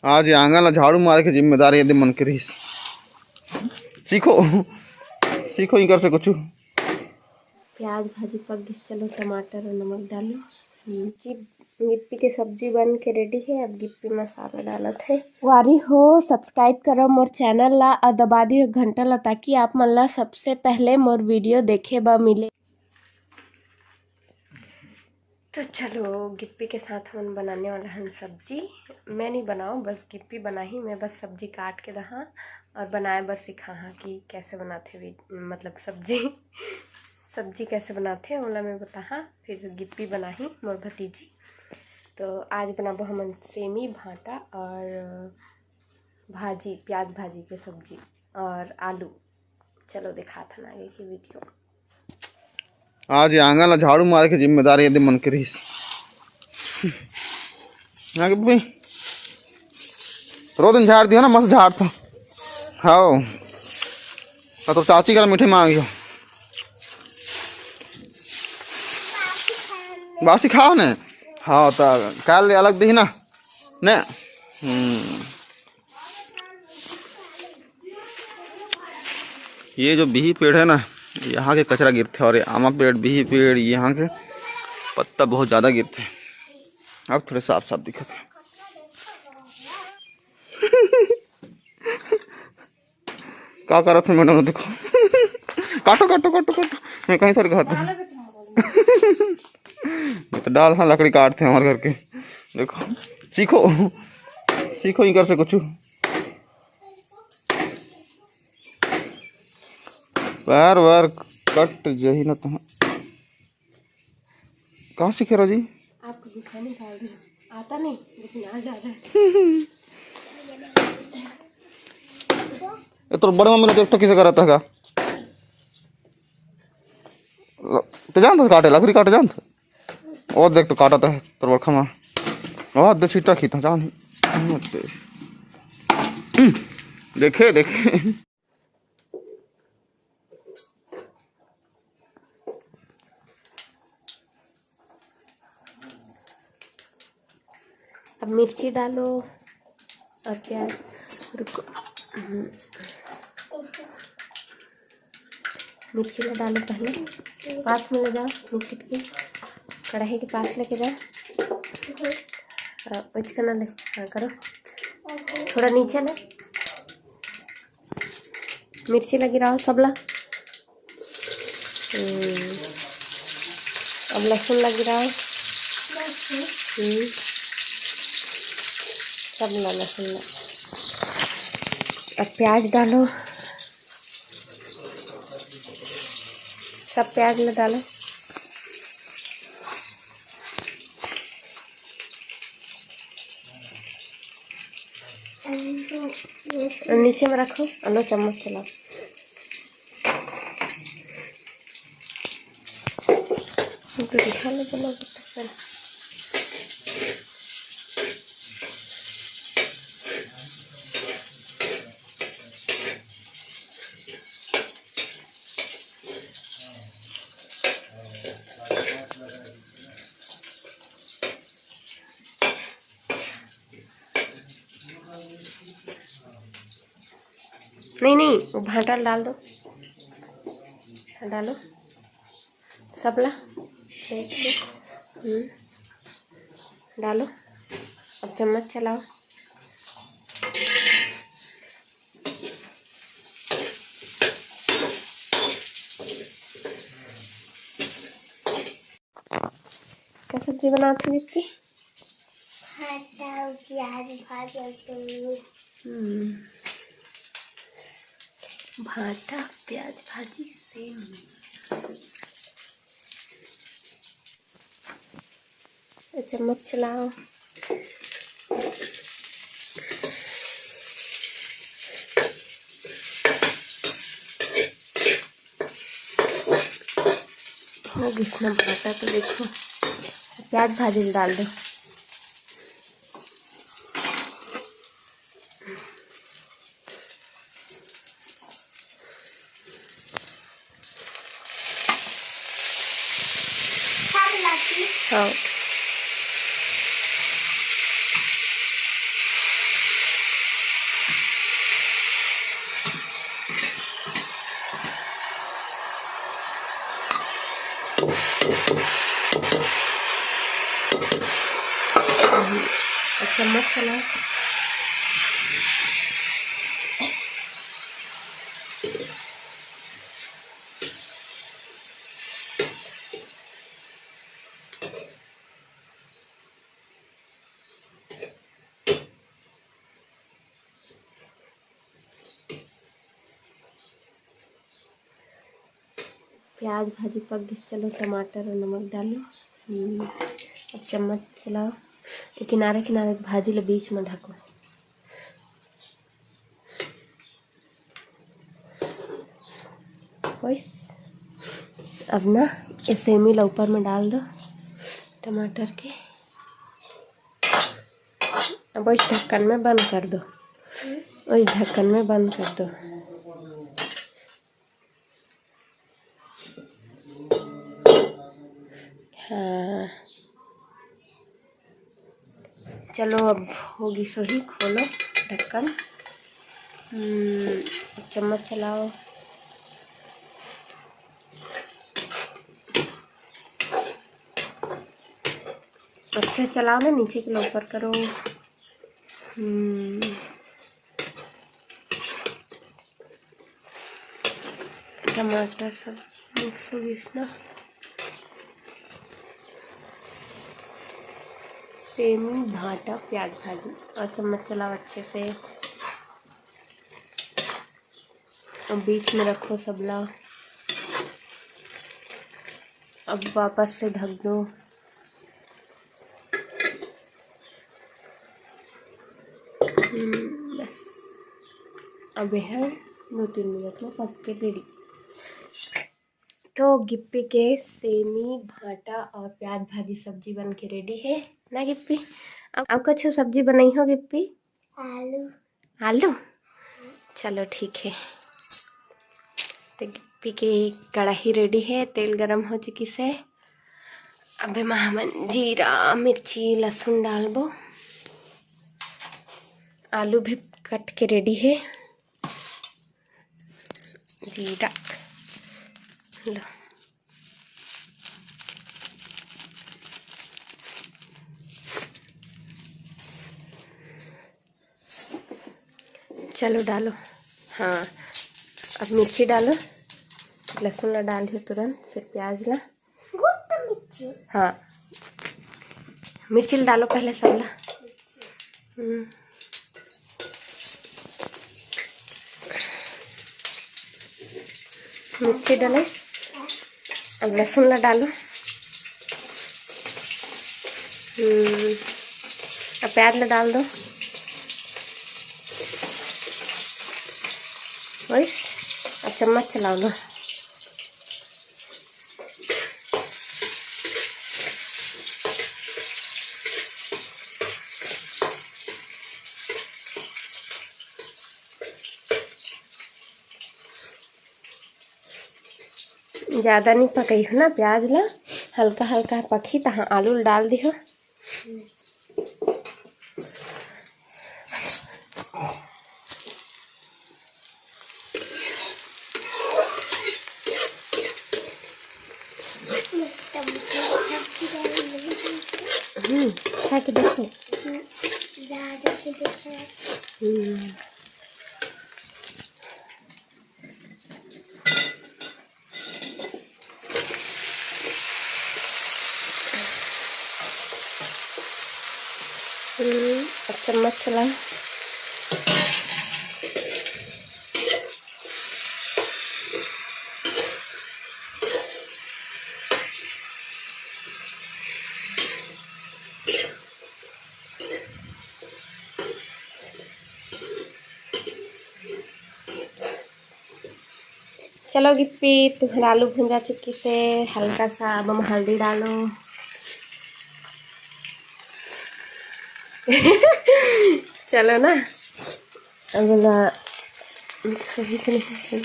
आज ये आंगन ला झाड़ू मारे की जिम्मेदारी यदि मन करी सीखो सीखो ही कर से कुछ। प्याज भाजी पक गई, चलो टमाटर और नमक डालो। गिप्पी के सब्जी बन के रेडी है। अब गिप्पी मसाला डाला थे। वारी हो सब्सक्राइब करो मोर चैनल ला और दबा दियो घंटा ला, ताकि आप मन ला सबसे पहले मोर वीडियो देखे बा मिले। तो चलो गिप्पी के साथ हम बनाने वाला है सब्जी। मैं नहीं बनाऊँ, बस गिप्पी बना ही, मैं बस सब्जी काट के रहा और बनाए बस सिखा हाँ कि कैसे बनाते, मतलब सब्जी कैसे बनाते हैं ओला मैं बता हाँ। फिर गिप्पी बना ही मोर भतीजी। तो आज बनाबो हम सेमी भाटा और भाजी, प्याज भाजी के सब्जी और आलू। चलो दिखाता ना आगे की वीडियो। आज ये आंगन ला झाड़ू मारे की जिम्मेदारी यदि मन करी रोज दिन झाड़ दिया ना, मस्त झाड़ था। हाँ तो चाची का मीठे मांगियो बासी खाओ ने। हाँ तो कल अलग दी ना ने। ये जो बिही पेड़ है ना, यहाँ के कचरा गिरते और आमा पेड़, बिही पेड़, यहाँ के पत्ता बहुत ज़्यादा गिरते। अब थोड़े साफ साफ दिखते हैं। क्या कर रहे थे मैडम, देखो काटो काटो काटो काटो, मैं कहीं सर खाते हैं तो डाल हाँ लकड़ी काटते हैं हमारे घर के। देखो सीखो सीखो ही कर से कुछ। पैर वैर कट जही ना तो कहाँ सीखे रहो जी? आपको गुस्सा नहीं डाल रही, आता नहीं लेकिन आ जा रहा है। ये तो बड़े मम्मी ने देखता किसे कराता है तो जानता काटे लकड़ी काटे जानता और देख तो काटा था तो बड़खा माँ और दे सीटा खींचा जान देखे देखे। अब मिर्ची डालो और प्याज। रुको, मिर्ची ला डालो पहले, पास में ले जाओ मिर्ची की, कढ़ाई के पास लेके जाओ। ना ले, हाँ करो, थोड़ा नीचे ले। मिर्ची लगी रहो सबला। अब लहसुन लगी रहो। सब ला लहसुन ला। अब प्याज डालो, सब प्याज में डालो। नीचे में रखो, लो चम्मच चलाओ। तो दिखा लो चलो। नहीं नहीं, वो भाटा डाल दो, डालो सबला देख के। डालो, अब चम्मच चलाओ। क्या सब्जी बनाती है इसकी? भाटा प्याज भाजी सेम। चम्मच चलाओ। हो घिसना भाटा तो देखो, प्याज भाजी डाल दो। हाँ चम्मच चलाओ। प्याज भाजी पक गई, चलो टमाटर और नमक डालो। अब चम्मच चलाओ, किनारे किनारे भाजी लो, बीच में ढको। बस अब ना ये सेमी ला ऊपर में डाल दो टमाटर के। अब इस ढक्कन में बंद कर दो, इस ढक्कन में बंद कर दो। हाँ चलो अब होगी सही, खोलो ढक्कन। चम्मच चलाओ। अच्छे से चलाओ ना, नीचे के ऊपर करो। टमाटर सब मिक्स हो गई ना। सेमी भाटा प्याज भाजी, और चम्मच चलाओ अच्छे से। और बीच में रखो सबला। अब वापस से ढक दो। बस अब है 2-3 मिनट में पक के रेडी। तो गिप्पी के सेमी भाटा और प्याज भाजी सब्जी बन के रेडी है ना गिप्पी। अब कुछ सब्जी बनाई हो गिप्पी? आलू। आलू, चलो ठीक है। तो गिप्पी की कढ़ाई रेडी है, तेल गरम हो चुकी से। अब हम जीरा मिर्ची लहसुन डालबो। आलू भी कट के रेडी है। जीरा लो, चलो डालो। हाँ अब मिर्ची डालो, लहसुन ला डाल दियो तुरंत, फिर प्याज ला। मिर्ची, हाँ मिर्ची ला डालो पहले सब ला। मिर्ची डाले, अब लहसुन ला डालो। अब प्याज ला डाल दो। वही अब चम्मच चलाओ लो। ज़्यादा नहीं पकई हो ना प्याज ला, हल्का हल्का पकी तहाँ आलू डाल दी हो। खा के देखो। अब चम्मच चला। चलो गिप्पी तुम्हारा आलू भुंजा चुकी से, हल्का सा अब हम हल्दी डालो। चलो ना अब सही से नहीं,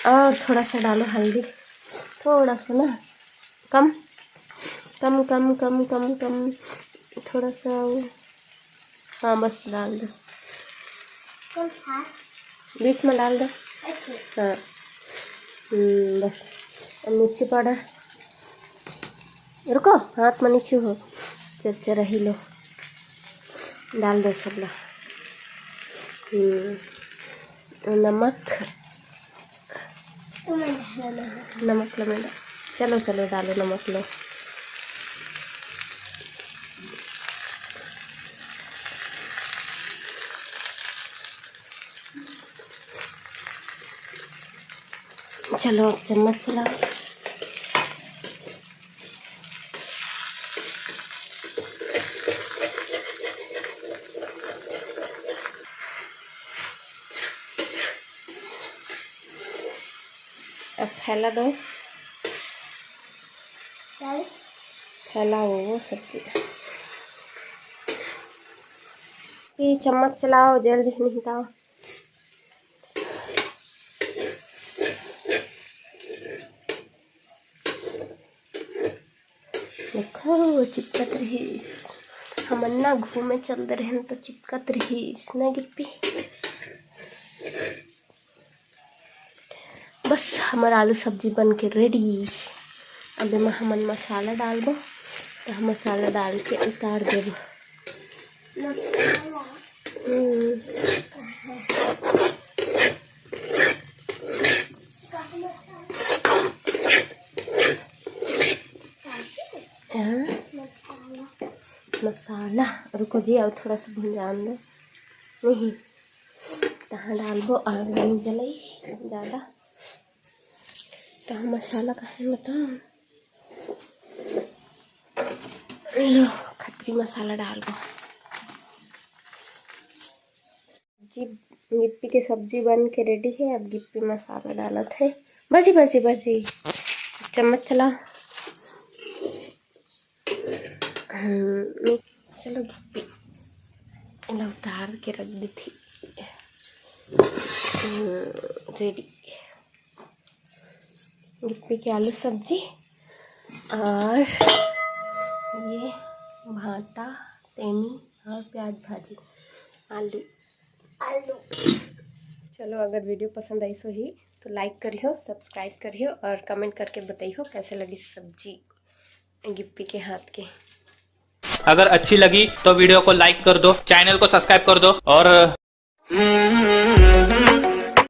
और थोड़ा सा डालो हल्दी, थोड़ा सा ना, कम कम कम कम कम कम थोड़ा सा। हाँ बस डाल दो, बीच में डाल दो। हाँ बस। अब मिर्ची पाउडर, रुको हाथ में नीचे हो। चरचरा ही लो, डाल दो सब ला। नमक नमक लो मैडम, चलो चलो डालो नमक लो। चलो चम्मच चलाओ। अब फैला दो, फैलाओ वो सब्जी। ये चम्मच चलाओ, जल्दी निकालो। देखो चिपकत रही, हमन्ना घूमे चल रहे तो चिपकत रही ना गिप्पी। बस हमार आलू सब्जी बन के रेडी। अब में हमन मसाला डालबो, तो हम मसाला डाल के उतार देबो। मसाला रुको जी, और थोड़ा सा भुंजान दो। नहीं तहाँ डालबो, आग नहीं जलाई ज़्यादा, तो हम मसाला कहें बताओ। लो खत्री मसाला डाल दो। जी गिप्पी की सब्जी बन के रेडी है। अब गिप्पी मसाला डाला थे। बजी बजी बजी, चम्मच चला। चलो गिप्पी उतार के रख दी थी। रेडी गिप्पी की आलू सब्जी और ये भाटा सेमी और प्याज भाजी आलू। चलो अगर वीडियो पसंद आई सो ही तो लाइक करियो, सब्सक्राइब करियो और कमेंट करके बताइयो कैसे लगी सब्जी गिप्पी के हाथ की। अगर अच्छी लगी तो वीडियो को लाइक कर दो, चैनल को सब्सक्राइब कर दो और